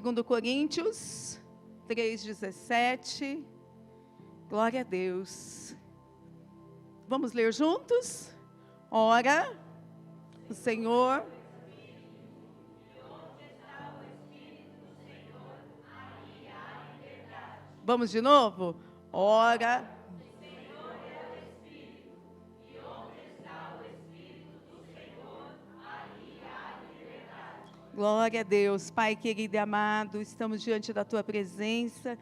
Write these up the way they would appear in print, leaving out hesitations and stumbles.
2 Coríntios 3,17. Glória a Deus. Vamos ler juntos? Ora, o Senhor... Vamos de novo? Ora... Glória a Deus. Pai querido e amado, estamos diante da Tua presença,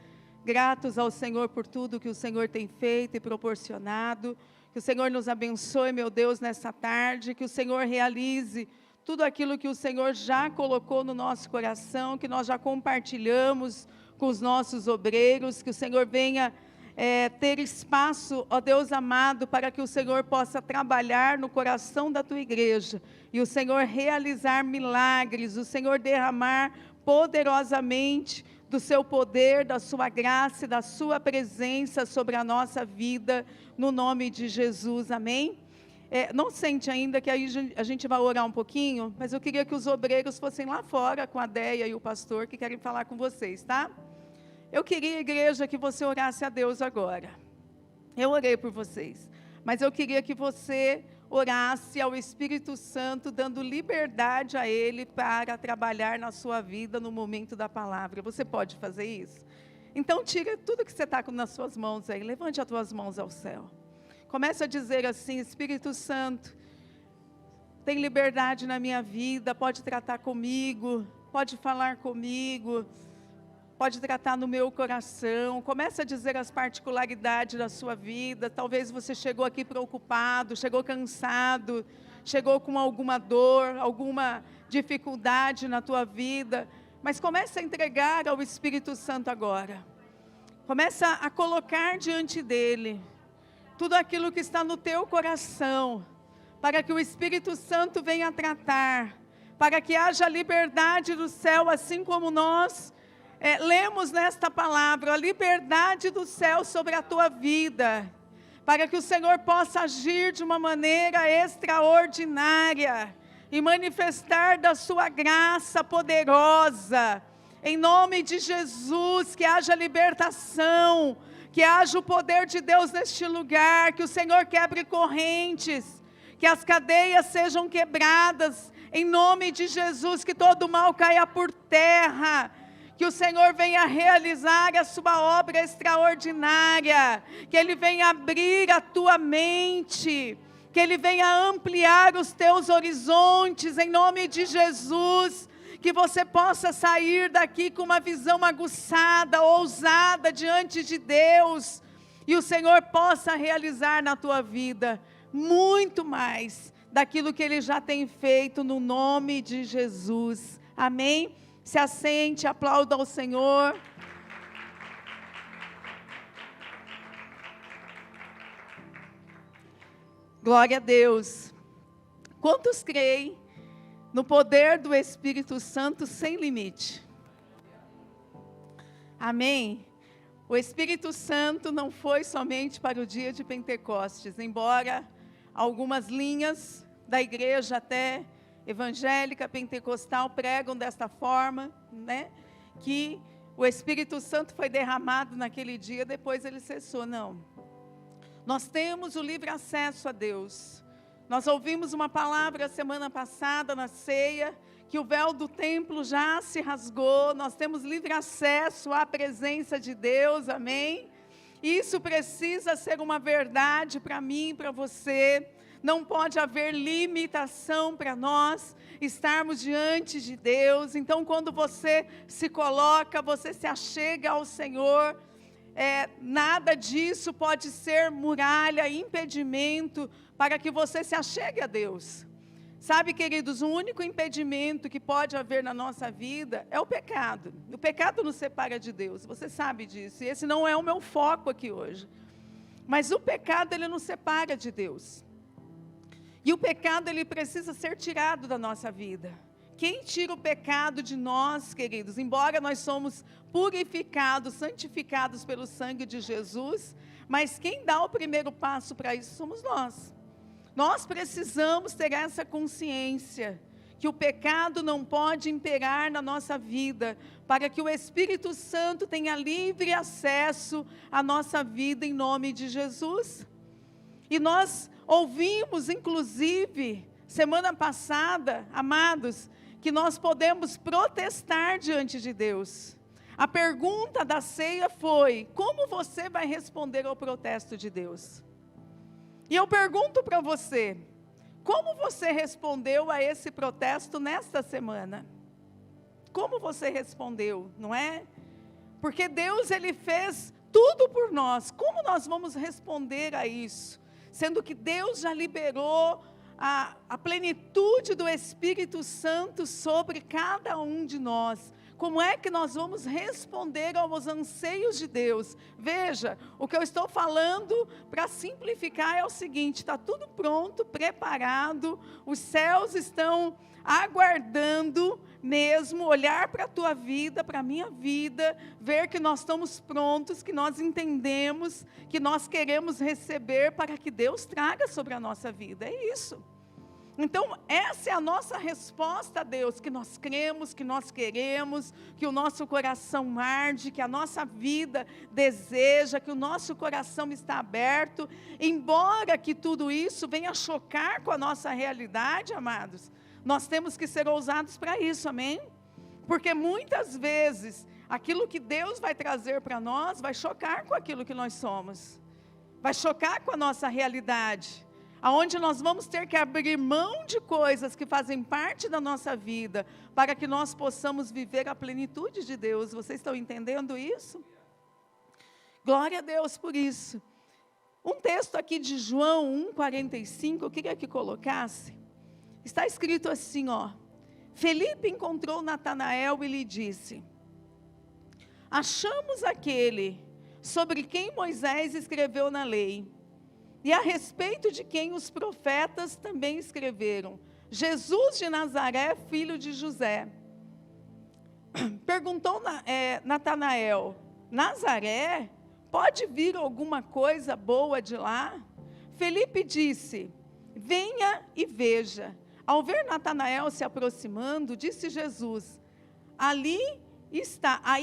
gratos ao Senhor por tudo que o Senhor tem feito e proporcionado, que o Senhor nos abençoe, meu Deus, nessa tarde, que o Senhor realize tudo aquilo que o Senhor já colocou no nosso coração, que nós já compartilhamos com os nossos obreiros, que o Senhor venha ter espaço, ó Deus amado, para que o Senhor possa trabalhar no coração da Tua igreja, e o Senhor realizar milagres, o Senhor derramar poderosamente do Seu poder, da Sua graça e da Sua presença sobre a nossa vida, no nome de Jesus, amém? Não sente ainda que aí a gente vai orar um pouquinho, mas eu queria que os obreiros fossem lá fora com a Déia e o pastor que querem falar com vocês, tá? Eu queria, igreja, que você orasse a Deus agora. Eu orei por vocês, mas eu queria que você orasse ao Espírito Santo, dando liberdade a Ele para trabalhar na sua vida no momento da palavra. Você pode fazer isso? Então tira tudo que você está nas suas mãos aí, levante as tuas mãos ao céu. Comece a dizer assim: Espírito Santo, tem liberdade na minha vida, pode tratar comigo, pode falar comigo, pode tratar no meu coração. Comece a dizer as particularidades da sua vida. Talvez você chegou aqui preocupado, chegou cansado, chegou com alguma dor, alguma dificuldade na tua vida, mas comece a entregar ao Espírito Santo agora. Comece a colocar diante dEle tudo aquilo que está no teu coração, para que o Espírito Santo venha tratar, para que haja liberdade do céu, assim como nós lemos nesta palavra, a liberdade do céu sobre a tua vida, para que o Senhor possa agir de uma maneira extraordinária, e manifestar da sua graça poderosa, em nome de Jesus, que haja libertação, que haja o poder de Deus neste lugar, que o Senhor quebre correntes, que as cadeias sejam quebradas, em nome de Jesus, que todo mal caia por terra, que o Senhor venha realizar a sua obra extraordinária, que Ele venha abrir a tua mente, que Ele venha ampliar os teus horizontes, em nome de Jesus, que você possa sair daqui com uma visão aguçada, ousada diante de Deus, e o Senhor possa realizar na tua vida muito mais daquilo que Ele já tem feito, no nome de Jesus, amém? Se assente, aplauda ao Senhor. Glória a Deus. Quantos creem no poder do Espírito Santo sem limite? Amém? O Espírito Santo não foi somente para o dia de Pentecostes, embora algumas linhas da igreja até evangélica, pentecostal, pregam desta forma, né? Que o Espírito Santo foi derramado naquele dia, depois ele cessou. Não. Nós temos o livre acesso a Deus. Nós ouvimos uma palavra semana passada na ceia, que o véu do templo já se rasgou, nós temos livre acesso à presença de Deus, amém? Isso precisa ser uma verdade para mim e para você. Não pode haver limitação para nós estarmos diante de Deus. Então, quando você se coloca, você se achega ao Senhor, nada disso pode ser muralha, impedimento para que você se achegue a Deus. Sabe, queridos, o único impedimento que pode haver na nossa vida é o pecado. O pecado nos separa de Deus, você sabe disso, e esse não é o meu foco aqui hoje. Mas o pecado, ele nos separa de Deus. E o pecado, ele precisa ser tirado da nossa vida. Quem tira o pecado de nós, queridos, embora nós somos purificados, santificados pelo sangue de Jesus, mas quem dá o primeiro passo para isso somos nós. Nós precisamos ter essa consciência, que o pecado não pode imperar na nossa vida, para que o Espírito Santo tenha livre acesso à nossa vida em nome de Jesus. E nós ouvimos, inclusive, semana passada, amados, que nós podemos protestar diante de Deus. A pergunta da ceia foi: como você vai responder ao protesto de Deus? E eu pergunto para você, como você respondeu a esse protesto nesta semana? Como você respondeu, não é? Porque Deus, Ele fez tudo por nós. Como nós vamos responder a isso? Sendo que Deus já liberou a plenitude do Espírito Santo sobre cada um de nós. Como é que nós vamos responder aos anseios de Deus? Veja, o que eu estou falando, para simplificar, é o seguinte: está tudo pronto, preparado, os céus estão aguardando mesmo, olhar para a tua vida, para a minha vida, ver que nós estamos prontos, que nós entendemos, que nós queremos receber para que Deus traga sobre a nossa vida, é isso. Então, essa é a nossa resposta a Deus, que nós cremos, que nós queremos, que o nosso coração arde, que a nossa vida deseja, que o nosso coração está aberto, embora que tudo isso venha chocar com a nossa realidade, amados, nós temos que ser ousados para isso, amém? Porque muitas vezes, aquilo que Deus vai trazer para nós, vai chocar com aquilo que nós somos, vai chocar com a nossa realidade, aonde nós vamos ter que abrir mão de coisas que fazem parte da nossa vida, para que nós possamos viver a plenitude de Deus. Vocês estão entendendo isso? Glória a Deus por isso. Um texto aqui de João 1,45, eu queria que colocasse. Está escrito assim, ó: Felipe encontrou Natanael e lhe disse: achamos aquele sobre quem Moisés escreveu na lei, e a respeito de quem os profetas também escreveram, Jesus de Nazaré, filho de José. Perguntou Natanael: Nazaré? Pode vir alguma coisa boa de lá? Felipe disse: venha e veja. Ao ver Natanael se aproximando, disse Jesus: aí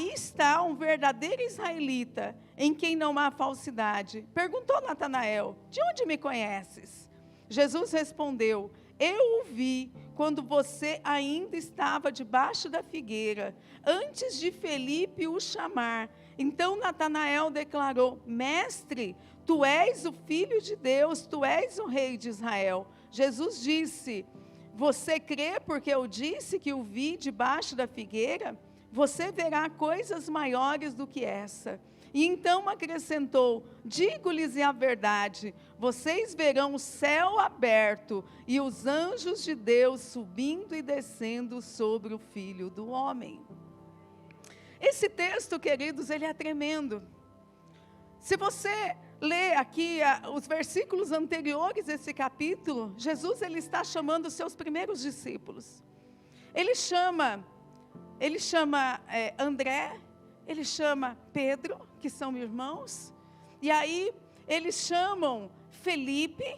está um verdadeiro israelita, em quem não há falsidade. Perguntou Natanael: de onde me conheces? Jesus respondeu: eu o vi quando você ainda estava debaixo da figueira, antes de Felipe o chamar. Então Natanael declarou: mestre, tu és o Filho de Deus, tu és o Rei de Israel. Jesus disse: você crê porque eu disse que o vi debaixo da figueira? Você verá coisas maiores do que essa. E então acrescentou: digo-lhes a verdade, vocês verão o céu aberto e os anjos de Deus subindo e descendo sobre o Filho do Homem. Esse texto, queridos, ele é tremendo. Se você ler aqui os versículos anteriores desse capítulo, Jesus, ele está chamando os seus primeiros discípulos. Ele chama André, ele chama Pedro, que são irmãos, e aí eles chamam Felipe,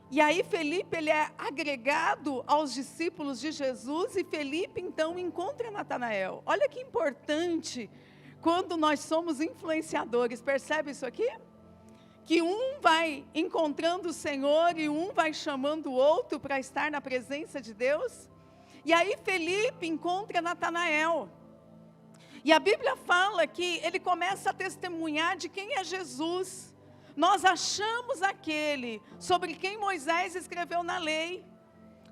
e aí Felipe, ele é agregado aos discípulos de Jesus, e Felipe então encontra Natanael. Olha que importante quando nós somos influenciadores, percebe isso aqui? Que um vai encontrando o Senhor e um vai chamando o outro para estar na presença de Deus. E aí Felipe encontra Natanael. E a Bíblia fala que ele começa a testemunhar de quem é Jesus. Nós achamos aquele sobre quem Moisés escreveu na lei.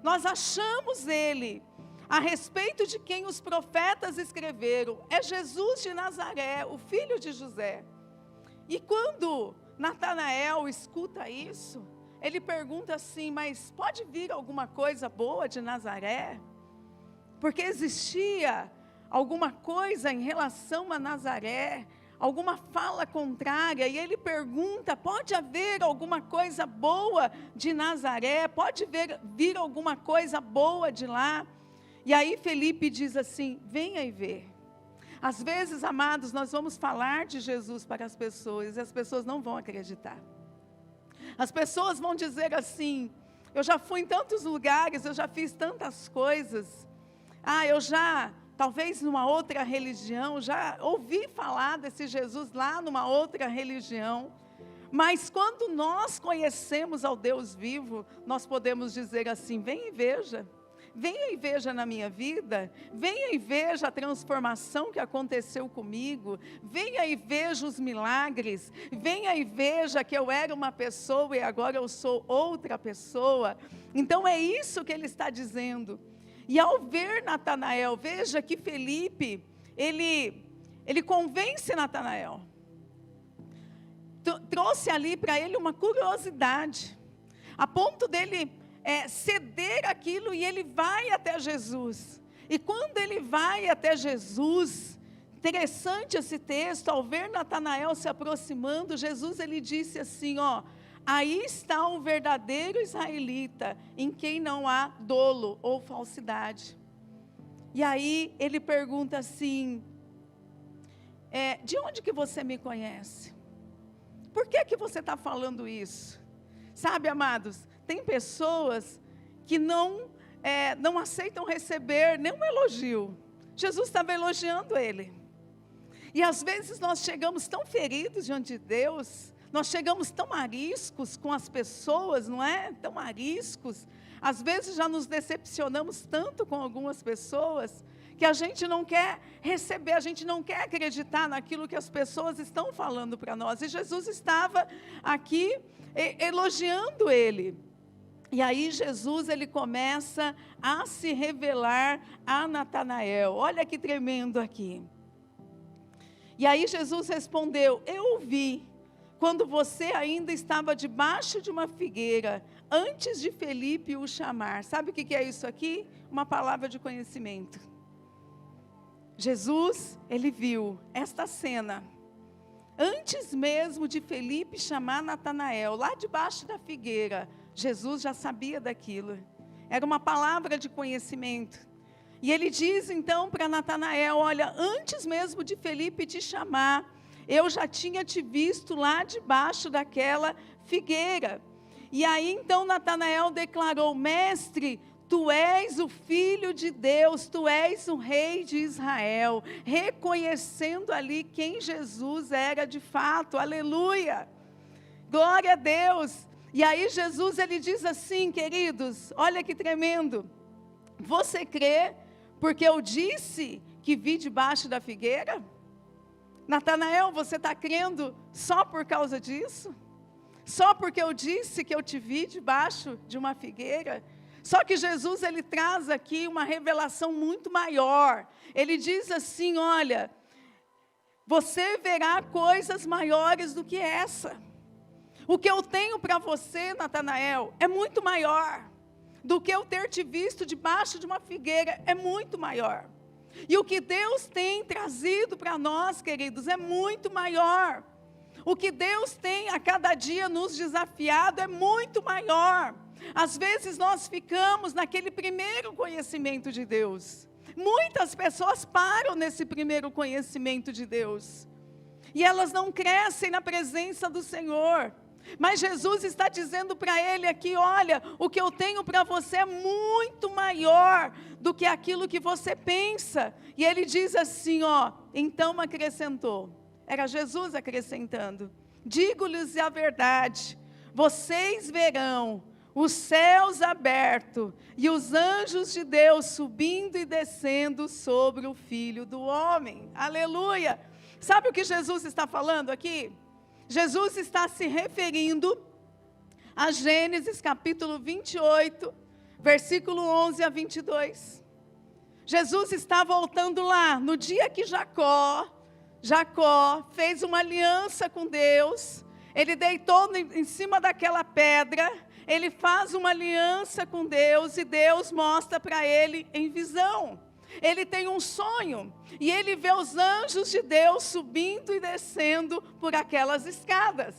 Nós achamos ele a respeito de quem os profetas escreveram. É Jesus de Nazaré, o filho de José. E quando Natanael escuta isso, ele pergunta assim: mas pode vir alguma coisa boa de Nazaré? Porque existia alguma coisa em relação a Nazaré, alguma fala contrária, e ele pergunta: pode haver alguma coisa boa de Nazaré? Pode vir alguma coisa boa de lá? E aí Felipe diz assim: venha e vê. Às vezes, amados, nós vamos falar de Jesus para as pessoas, e as pessoas não vão acreditar. As pessoas vão dizer assim: eu já fui em tantos lugares, eu já fiz tantas coisas. Eu já, talvez numa outra religião, já ouvi falar desse Jesus lá numa outra religião. Mas quando nós conhecemos ao Deus vivo, nós podemos dizer assim: venha e veja. Venha e veja na minha vida, venha e veja a transformação que aconteceu comigo, venha e veja os milagres, venha e veja que eu era uma pessoa e agora eu sou outra pessoa. Então é isso que ele está dizendo. E ao ver Natanael, veja que Felipe, ele convence Natanael, trouxe ali para ele uma curiosidade, a ponto dele ceder aquilo, e ele vai até Jesus. E quando ele vai até Jesus, interessante esse texto, ao ver Natanael se aproximando, Jesus ele disse assim, aí está um verdadeiro israelita, em quem não há dolo ou falsidade. E aí ele pergunta assim, de onde que você me conhece? Por que você está falando isso? Sabe, amados, tem pessoas que não aceitam receber nenhum elogio. Jesus estava elogiando ele. E às vezes nós chegamos tão feridos diante de Deus, nós chegamos tão ariscos com as pessoas, não é? Tão ariscos. Às vezes já nos decepcionamos tanto com algumas pessoas, que a gente não quer receber, a gente não quer acreditar naquilo que as pessoas estão falando para nós. E Jesus estava aqui elogiando ele. E aí Jesus, ele começa a se revelar a Natanael. Olha que tremendo aqui. E aí Jesus respondeu, eu ouvi, quando você ainda estava debaixo de uma figueira, antes de Felipe o chamar. Sabe o que é isso aqui? Uma palavra de conhecimento. Jesus, ele viu esta cena, antes mesmo de Felipe chamar Natanael, lá debaixo da figueira. Jesus já sabia daquilo, era uma palavra de conhecimento. E ele diz então para Natanael, olha, antes mesmo de Felipe te chamar, eu já tinha te visto lá debaixo daquela figueira. E aí então Natanael declarou, mestre, tu és o Filho de Deus, tu és o Rei de Israel, reconhecendo ali quem Jesus era de fato, aleluia, glória a Deus. E aí Jesus, ele diz assim, queridos, olha que tremendo, você crê porque eu disse que vi debaixo da figueira? Natanael, você está crendo só por causa disso? Só porque eu disse que eu te vi debaixo de uma figueira? Só que Jesus, ele traz aqui uma revelação muito maior. Ele diz assim, olha, você verá coisas maiores do que essa. O que eu tenho para você, Natanael, é muito maior do que eu ter te visto debaixo de uma figueira, é muito maior. E o que Deus tem trazido para nós, queridos, é muito maior. O que Deus tem a cada dia nos desafiado é muito maior. Às vezes nós ficamos naquele primeiro conhecimento de Deus. Muitas pessoas param nesse primeiro conhecimento de Deus. E elas não crescem na presença do Senhor. Mas Jesus está dizendo para ele aqui, olha, o que eu tenho para você é muito maior do que aquilo que você pensa. E ele diz assim, então acrescentou, era Jesus acrescentando, digo-lhes a verdade, vocês verão os céus abertos e os anjos de Deus subindo e descendo sobre o Filho do Homem, aleluia. Sabe o que Jesus está falando aqui? Jesus está se referindo a Gênesis capítulo 28, versículo 11 a 22. Jesus está voltando lá, no dia que Jacó fez uma aliança com Deus, ele deitou em cima daquela pedra, ele faz uma aliança com Deus e Deus mostra para ele em visão. Ele tem um sonho e ele vê os anjos de Deus subindo e descendo por aquelas escadas.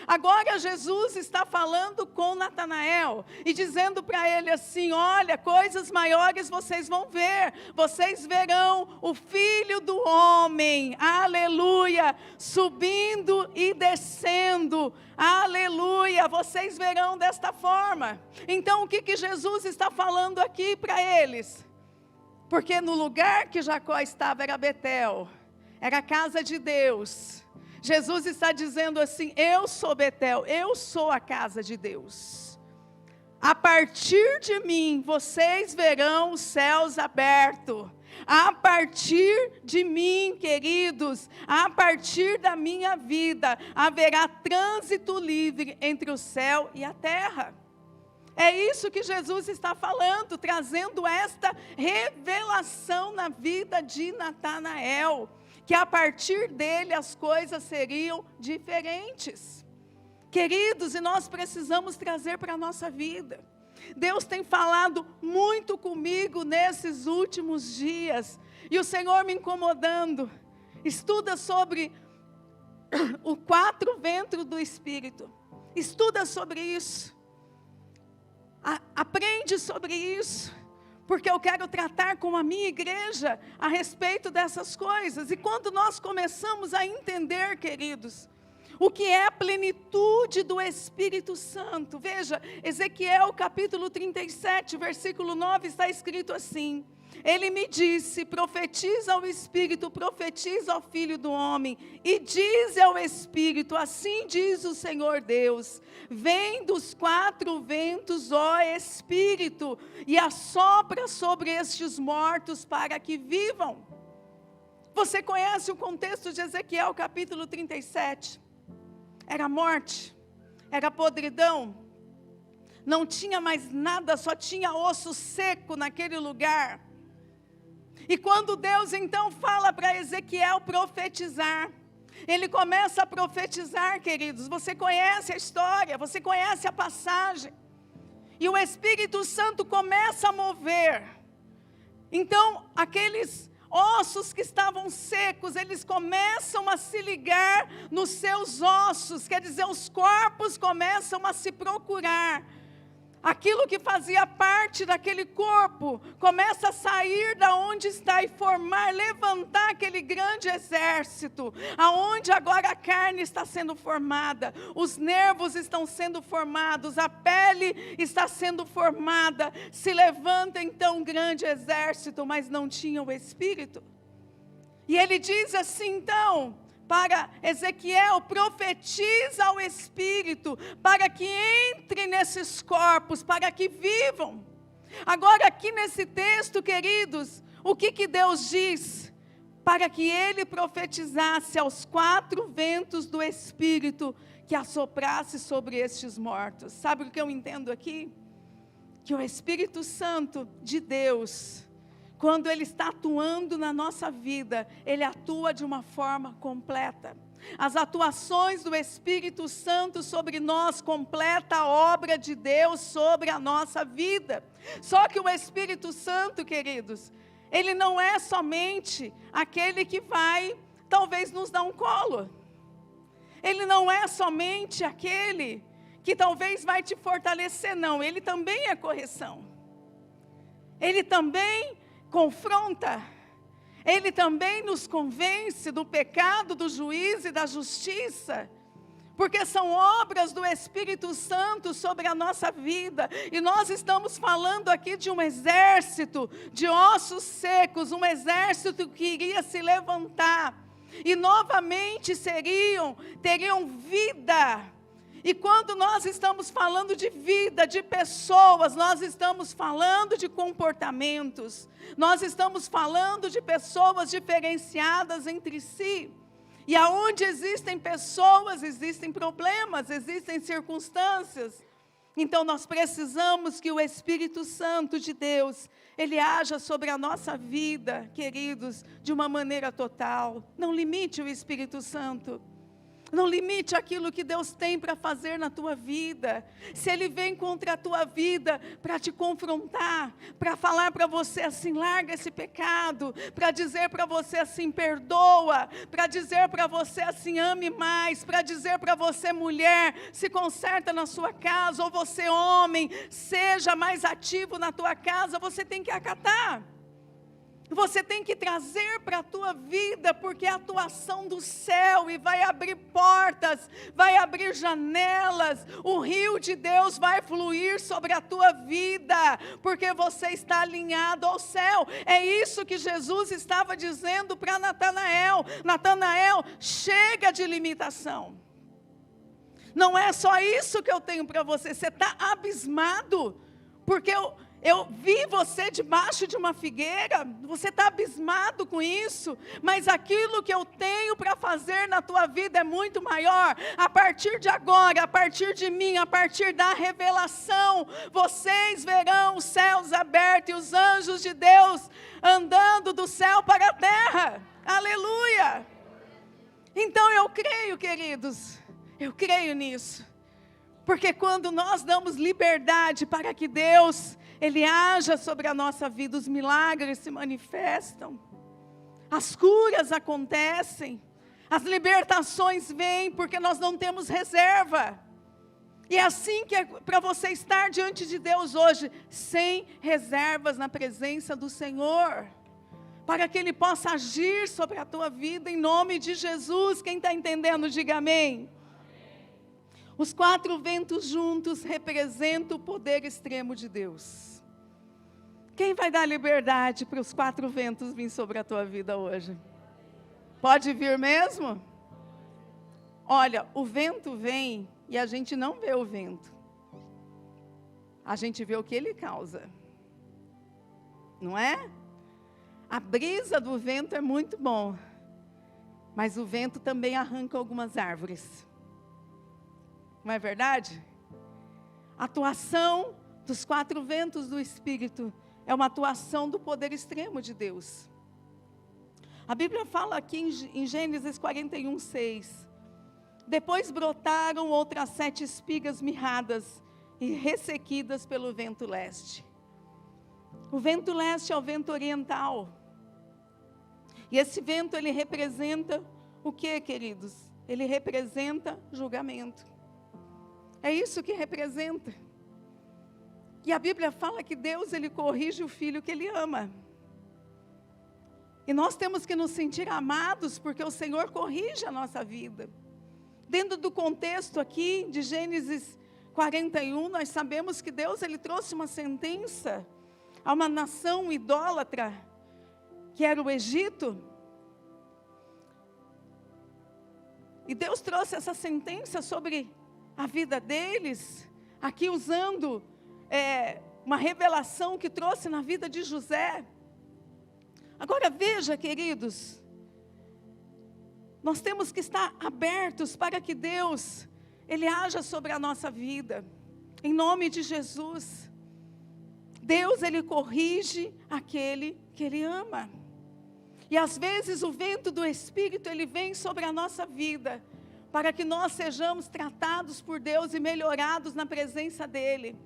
Agora Jesus está falando com Natanael e dizendo para ele assim: olha, coisas maiores vocês vão ver, vocês verão o Filho do Homem, aleluia, subindo e descendo, aleluia, vocês verão desta forma. Então o que Jesus está falando aqui para eles? Porque no lugar que Jacó estava era Betel, era a casa de Deus. Jesus está dizendo assim: eu sou Betel, eu sou a casa de Deus. A partir de mim, vocês verão os céus abertos. A partir de mim, queridos, a partir da minha vida, haverá trânsito livre entre o céu e a terra. É isso que Jesus está falando, trazendo esta revelação na vida de Natanael, que a partir dele as coisas seriam diferentes. Queridos, e nós precisamos trazer para a nossa vida. Deus tem falado muito comigo nesses últimos dias, e o Senhor me incomodando. Estuda sobre o 4 ventos do Espírito, estuda sobre isso, aprende sobre isso, porque eu quero tratar com a minha igreja a respeito dessas coisas. E quando nós começamos a entender, queridos, o que é a plenitude do Espírito Santo, veja, Ezequiel capítulo 37, versículo 9, está escrito assim: ele me disse, profetiza ao Espírito, profetiza ao Filho do Homem, e diz ao Espírito, assim diz o Senhor Deus, vem dos 4 ventos, ó Espírito, e assopra sobre estes mortos para que vivam. Você conhece o contexto de Ezequiel capítulo 37? Era morte, era podridão, não tinha mais nada, só tinha osso seco naquele lugar. E quando Deus então fala para Ezequiel profetizar, ele começa a profetizar, queridos. Você conhece a história, você conhece a passagem, e o Espírito Santo começa a mover. Então aqueles ossos que estavam secos, eles começam a se ligar nos seus ossos, quer dizer, os corpos começam a se procurar. Aquilo que fazia parte daquele corpo começa a sair da onde está e formar, levantar aquele grande exército, aonde agora a carne está sendo formada, os nervos estão sendo formados, a pele está sendo formada, se levanta então um grande exército, mas não tinha o Espírito. E ele diz assim então, para Ezequiel, profetiza ao Espírito, para que entre nesses corpos, para que vivam. Agora aqui nesse texto, queridos, o que Deus diz? Para que ele profetizasse aos 4 ventos do Espírito, que assoprasse sobre estes mortos. Sabe o que eu entendo aqui? Que o Espírito Santo de Deus, quando ele está atuando na nossa vida, ele atua de uma forma completa. As atuações do Espírito Santo sobre nós completa a obra de Deus sobre a nossa vida. Só que o Espírito Santo, queridos, ele não é somente aquele que vai, talvez, nos dar um colo. Ele não é somente aquele que talvez vai te fortalecer, não. Ele também é correção. Ele também confronta, ele também nos convence do pecado, do juízo e da justiça, porque são obras do Espírito Santo sobre a nossa vida, e nós estamos falando aqui de um exército de ossos secos, um exército que iria se levantar, e novamente teriam vida. E quando nós estamos falando de vida, de pessoas, nós estamos falando de comportamentos, nós estamos falando de pessoas diferenciadas entre si. E aonde existem pessoas, existem problemas, existem circunstâncias. Então nós precisamos que o Espírito Santo de Deus, ele haja sobre a nossa vida, queridos, de uma maneira total. Não limite o Espírito Santo. Não limite aquilo que Deus tem para fazer na tua vida. Se Ele vem contra a tua vida para te confrontar, para falar para você assim, larga esse pecado, para dizer para você assim, perdoa, para dizer para você assim, ame mais, para dizer para você, mulher, se conserta na sua casa, ou você, homem, seja mais ativo na tua casa, você tem que acatar. Você tem que trazer para a tua vida, porque é a atuação do céu, e vai abrir portas, vai abrir janelas, o rio de Deus vai fluir sobre a tua vida, porque você está alinhado ao céu. É isso que Jesus estava dizendo para Natanael. Natanael, chega de limitação. Não é só isso que eu tenho para você, você está abismado, porque eu vi você debaixo de uma figueira, você está abismado com isso, mas aquilo que eu tenho para fazer na tua vida é muito maior. A partir de agora, a partir de mim, a partir da revelação, vocês verão os céus abertos e os anjos de Deus andando do céu para a terra. Aleluia! Então eu creio, queridos, eu creio nisso, porque quando nós damos liberdade para que Deus Ele haja sobre a nossa vida, os milagres se manifestam, as curas acontecem, as libertações vêm, porque nós não temos reserva. E é assim que é para você estar diante de Deus hoje, sem reservas na presença do Senhor, para que Ele possa agir sobre a tua vida, em nome de Jesus. Quem está entendendo, diga amém. Os 4 ventos juntos representam o poder extremo de Deus. Quem vai dar liberdade para os 4 ventos vir sobre a tua vida hoje? Pode vir mesmo? Olha, o vento vem e a gente não vê o vento. A gente vê o que ele causa. Não é? A brisa do vento é muito bom, mas o vento também arranca algumas árvores. Não é verdade? A atuação dos 4 ventos do Espírito é uma atuação do poder extremo de Deus. A Bíblia fala aqui em Gênesis 41:6. Depois brotaram outras 7 espigas mirradas e ressequidas pelo vento leste. O vento leste é o vento oriental. E esse vento, ele representa o que, queridos? Ele representa julgamento. É isso que representa. E a Bíblia fala que Deus, Ele corrige o filho que Ele ama. E nós temos que nos sentir amados, porque o Senhor corrige a nossa vida. Dentro do contexto aqui de Gênesis 41, nós sabemos que Deus, Ele trouxe uma sentença a uma nação idólatra, que era o Egito. E Deus trouxe essa sentença sobre a vida deles, aqui usando uma revelação que trouxe na vida de José. Agora veja, queridos, nós temos que estar abertos para que Deus, Ele haja sobre a nossa vida, em nome de Jesus. Deus, Ele corrige aquele que Ele ama. E às vezes o vento do Espírito, ele vem sobre a nossa vida, para que nós sejamos tratados por Deus e melhorados na presença dEle.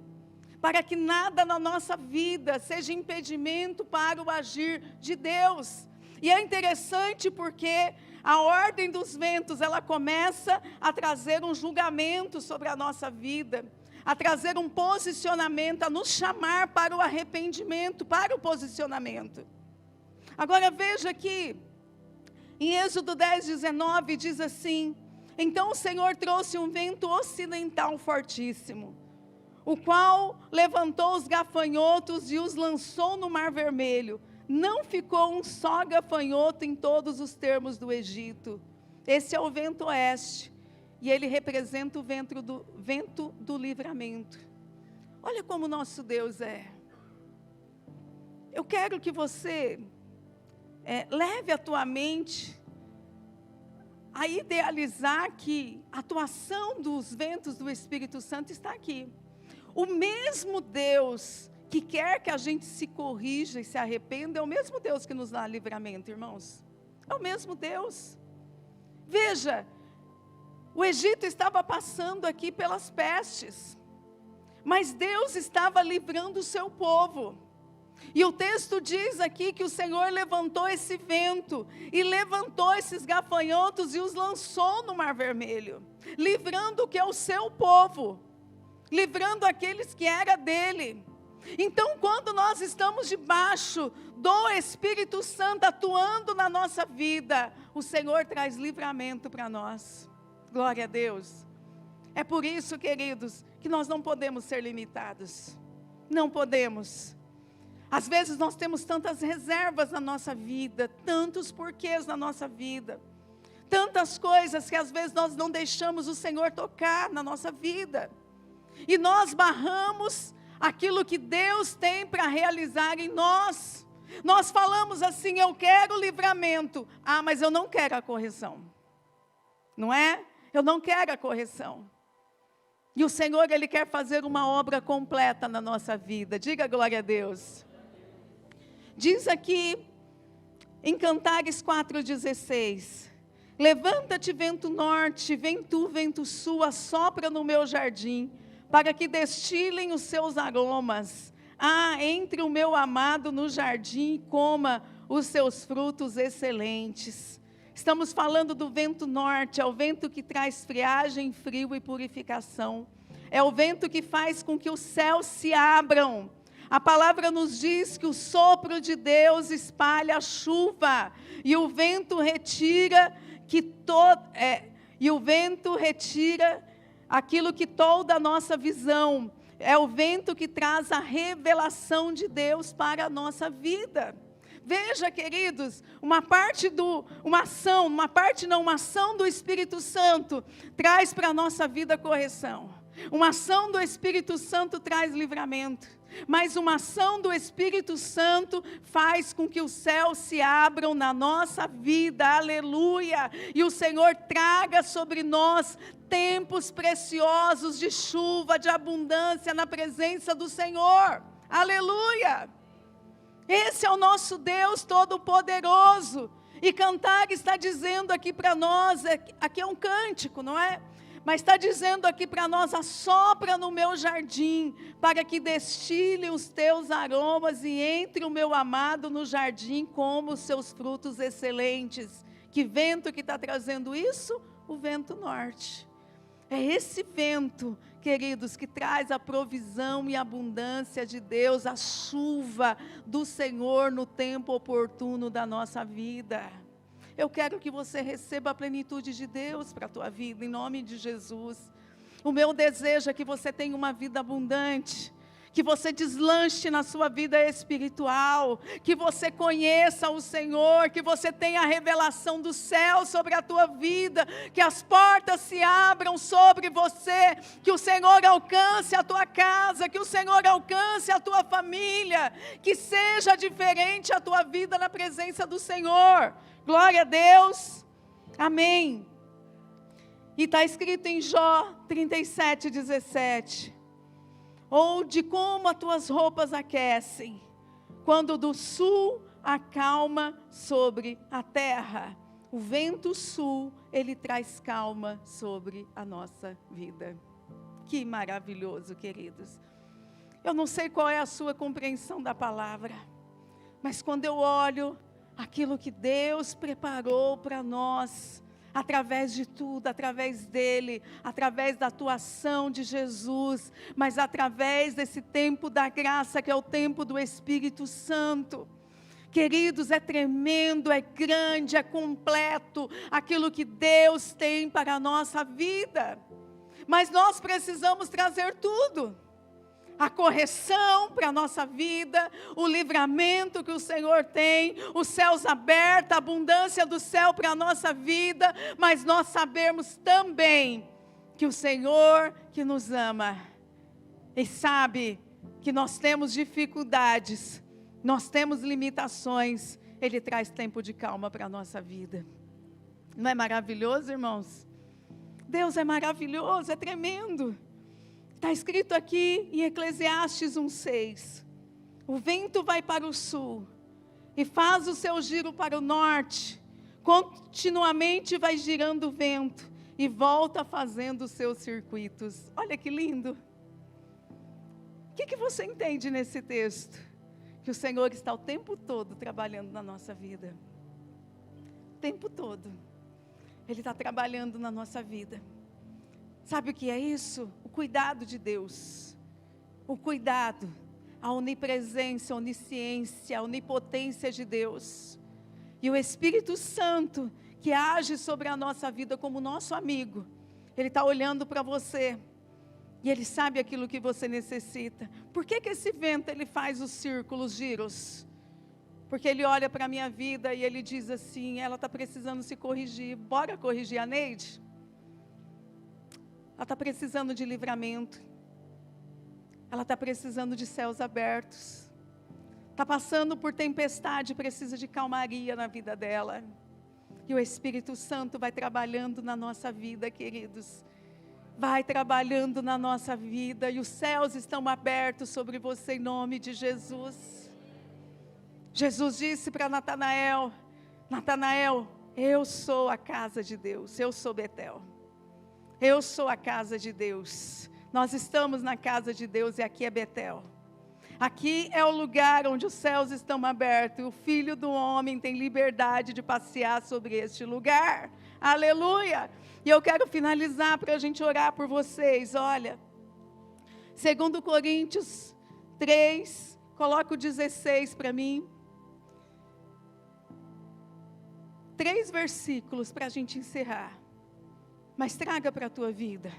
Para que nada na nossa vida seja impedimento para o agir de Deus. E é interessante porque a ordem dos ventos, ela começa a trazer um julgamento sobre a nossa vida, a trazer um posicionamento, a nos chamar para o arrependimento, para o posicionamento. Agora veja aqui, em Êxodo 10:19 diz assim: então o Senhor trouxe um vento ocidental fortíssimo, o qual levantou os gafanhotos e os lançou no Mar Vermelho. Não ficou um só gafanhoto em todos os termos do Egito. Esse é o vento oeste, e ele representa o vento do livramento. Olha como nosso Deus é. Eu quero que você leve a tua mente a idealizar que a atuação dos ventos do Espírito Santo está aqui. O mesmo Deus que quer que a gente se corrija e se arrependa, é o mesmo Deus que nos dá livramento, irmãos. É o mesmo Deus. Veja, O Egito estava passando aqui pelas pestes, mas Deus estava livrando o seu povo. E o texto diz aqui que o Senhor levantou esse vento, e levantou esses gafanhotos e os lançou no Mar Vermelho, livrando o que é o seu povo, livrando aqueles que era dele. Então, quando nós estamos debaixo do Espírito Santo atuando na nossa vida, o Senhor traz livramento para nós. Glória a Deus. É por isso, queridos, que nós não podemos ser limitados. Não podemos. Às vezes nós temos tantas reservas na nossa vida, tantos porquês na nossa vida, tantas coisas que às vezes nós não deixamos o Senhor tocar na nossa vida. E nós barramos aquilo que Deus tem para realizar em nós. Nós falamos assim: eu quero livramento. Ah, mas eu não quero a correção. Não é? Eu não quero a correção. E o Senhor, Ele quer fazer uma obra completa na nossa vida. Diga glória a Deus. Diz aqui em Cantares 4,16: levanta-te, vento norte, vem tu, vento sul, assopra no meu jardim, para que destilem os seus aromas. Ah, entre o meu amado no jardim, e coma os seus frutos excelentes. Estamos falando do vento norte, é o vento que traz friagem, frio e purificação. É o vento que faz com que os céus se abram. A palavra nos diz que o sopro de Deus espalha a chuva, e o vento retira aquilo que tolda a nossa visão. É o vento que traz a revelação de Deus para a nossa vida. Veja, queridos, uma ação do Espírito Santo traz para a nossa vida correção. Uma ação do Espírito Santo traz livramento. Mas uma ação do Espírito Santo faz com que os céus se abram na nossa vida, aleluia, e o Senhor traga sobre nós tempos preciosos de chuva, de abundância na presença do Senhor, aleluia. Esse é o nosso Deus Todo-Poderoso, e Cantar está dizendo aqui para nós, aqui é um cântico, não é? Mas está dizendo aqui para nós: assopra no meu jardim, para que destile os teus aromas, e entre o meu amado no jardim, como os seus frutos excelentes. Que vento que está trazendo isso? O vento norte. É esse vento, queridos, que traz a provisão e a abundância de Deus, a chuva do Senhor no tempo oportuno da nossa vida. Eu quero que você receba a plenitude de Deus para a tua vida, em nome de Jesus. O meu desejo é que você tenha uma vida abundante, que você deslanche na sua vida espiritual, que você conheça o Senhor, que você tenha a revelação do céu sobre a tua vida, que as portas se abram sobre você, que o Senhor alcance a tua casa, que o Senhor alcance a tua família, que seja diferente a tua vida na presença do Senhor. Glória a Deus, amém. E está escrito em Jó 37:17, ou de como as tuas roupas aquecem, quando do sul acalma sobre a terra. O vento sul, ele traz calma sobre a nossa vida. Que maravilhoso, queridos. Eu não sei qual é a sua compreensão da palavra, mas quando eu olho aquilo que Deus preparou para nós, através de tudo, através dele, através da atuação de Jesus, mas através desse tempo da graça, que é o tempo do Espírito Santo. Queridos, é tremendo, é grande, é completo aquilo que Deus tem para a nossa vida, mas nós precisamos trazer tudo. A correção para a nossa vida, o livramento que o Senhor tem, os céus abertos, a abundância do céu para a nossa vida, mas nós sabemos também que o Senhor que nos ama, e sabe que nós temos dificuldades, nós temos limitações, Ele traz tempo de calma para a nossa vida. Não é maravilhoso, irmãos? Deus é maravilhoso, é tremendo. Está escrito aqui em Eclesiastes 1:6, o vento vai para o sul, e faz o seu giro para o norte, continuamente vai girando o vento, e volta fazendo os seus circuitos. Olha que lindo. O que você entende nesse texto? Que o Senhor está o tempo todo trabalhando na nossa vida. O tempo todo. Ele está trabalhando na nossa vida. Sabe o que é isso? O cuidado de Deus. O cuidado, a onipresença, a onisciência, a onipotência de Deus. E o Espírito Santo, que age sobre a nossa vida como nosso amigo. Ele está olhando para você. E Ele sabe aquilo que você necessita. Por que esse vento ele faz os círculos, giros? Porque Ele olha para a minha vida e Ele diz assim, ela está precisando se corrigir. Bora corrigir a Neide? Ela está precisando de livramento. Ela está precisando de céus abertos. Está passando por tempestade, precisa de calmaria na vida dela. E o Espírito Santo vai trabalhando na nossa vida, queridos. Vai trabalhando na nossa vida. E os céus estão abertos sobre você em nome de Jesus. Jesus disse para Natanael, Natanael, eu sou a casa de Deus, eu sou Betel. Eu sou a casa de Deus. Nós estamos na casa de Deus e aqui é Betel. Aqui é o lugar onde os céus estão abertos e o Filho do Homem tem liberdade de passear sobre este lugar. Aleluia! E eu quero finalizar para a gente orar por vocês. Olha, 2 Coríntios 3, coloca o 16 para mim. 3 versículos para a gente encerrar. Mas traga para a tua vida.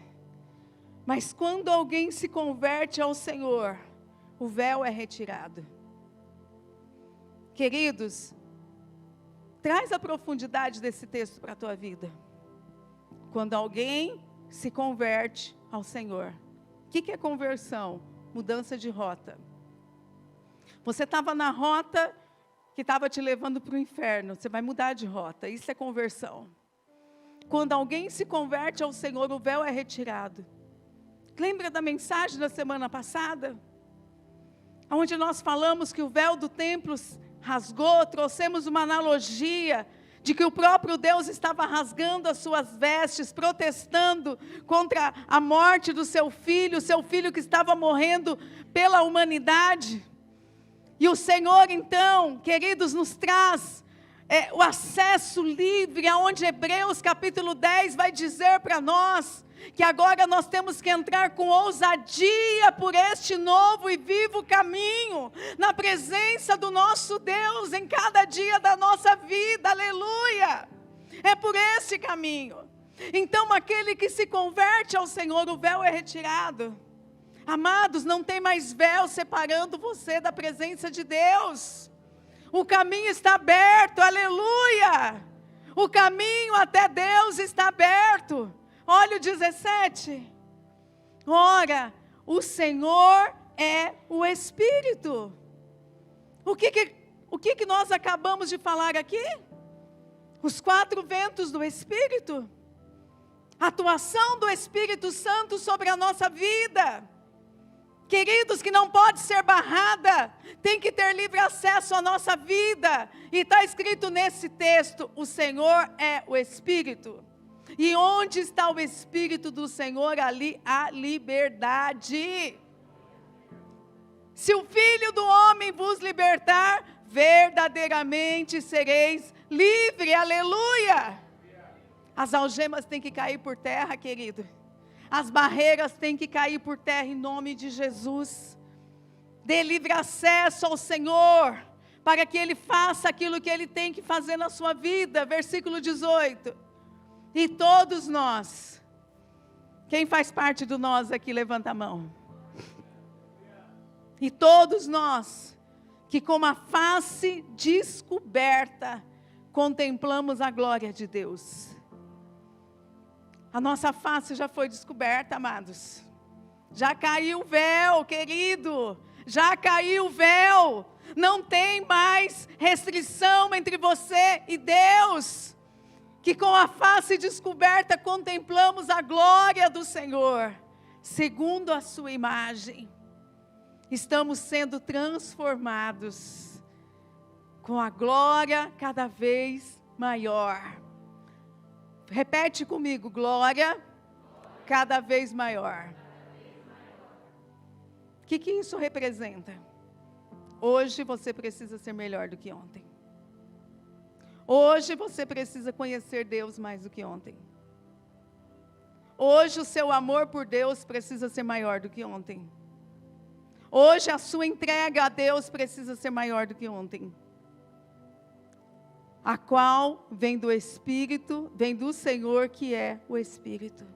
Mas quando alguém se converte ao Senhor, o véu é retirado. Queridos, traz a profundidade desse texto para a tua vida. Quando alguém se converte ao Senhor. O que é conversão? Mudança de rota. Você estava na rota que estava te levando para o inferno. Você vai mudar de rota. Isso é conversão. Quando alguém se converte ao Senhor, o véu é retirado. Lembra da mensagem da semana passada? Onde nós falamos que o véu do templo rasgou, trouxemos uma analogia de que o próprio Deus estava rasgando as suas vestes, protestando contra a morte do seu filho que estava morrendo pela humanidade. E o Senhor então, queridos, nos traz o acesso livre, aonde Hebreus capítulo 10 vai dizer para nós, que agora nós temos que entrar com ousadia por este novo e vivo caminho, na presença do nosso Deus, em cada dia da nossa vida, aleluia, é por esse caminho. Então aquele que se converte ao Senhor, o véu é retirado. Amados, não tem mais véu separando você da presença de Deus, o caminho está aberto, aleluia, o caminho até Deus está aberto. Olha o 17, ora, o Senhor é o Espírito. O que nós acabamos de falar aqui? Os 4 ventos do Espírito, a atuação do Espírito Santo sobre a nossa vida, queridos, que não pode ser barrada, tem que ter livre acesso à nossa vida, e está escrito nesse texto, o Senhor é o Espírito. E onde está o Espírito do Senhor, ali há liberdade. Se o Filho do Homem vos libertar, verdadeiramente sereis livres, aleluia. As algemas têm que cair por terra, querido. As barreiras têm que cair por terra em nome de Jesus. Dê livre acesso ao Senhor, para que Ele faça aquilo que Ele tem que fazer na sua vida. Versículo 18. E todos nós, quem faz parte do nós aqui, levanta a mão. E todos nós, que com a face descoberta, contemplamos a glória de Deus. A nossa face já foi descoberta, amados. Já caiu o véu, querido. Já caiu o véu. Não tem mais restrição entre você e Deus. Que com a face descoberta contemplamos a glória do Senhor, segundo a sua imagem. Estamos sendo transformados com a glória cada vez maior. Repete comigo, glória cada vez maior. O que isso representa? Hoje você precisa ser melhor do que ontem. Hoje você precisa conhecer Deus mais do que ontem. Hoje o seu amor por Deus precisa ser maior do que ontem. Hoje a sua entrega a Deus precisa ser maior do que ontem. A qual vem do Espírito, vem do Senhor que é o Espírito.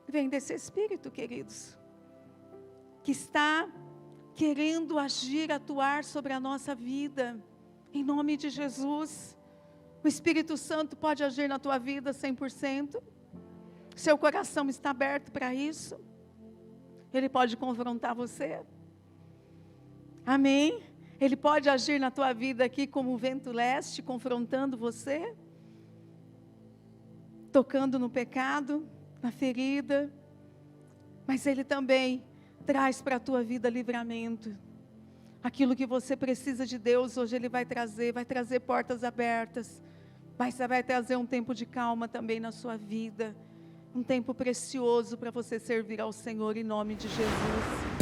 Vem desse Espírito, queridos, que está querendo agir, atuar sobre a nossa vida, em nome de Jesus. O Espírito Santo pode agir na tua vida 100%. Seu coração está aberto para isso. Ele pode confrontar você. Amém? Ele pode agir na tua vida aqui como o vento leste, confrontando você, tocando no pecado, na ferida, mas Ele também traz para a tua vida livramento. Aquilo que você precisa de Deus, hoje Ele vai trazer portas abertas, mas vai trazer um tempo de calma também na sua vida, um tempo precioso para você servir ao Senhor em nome de Jesus.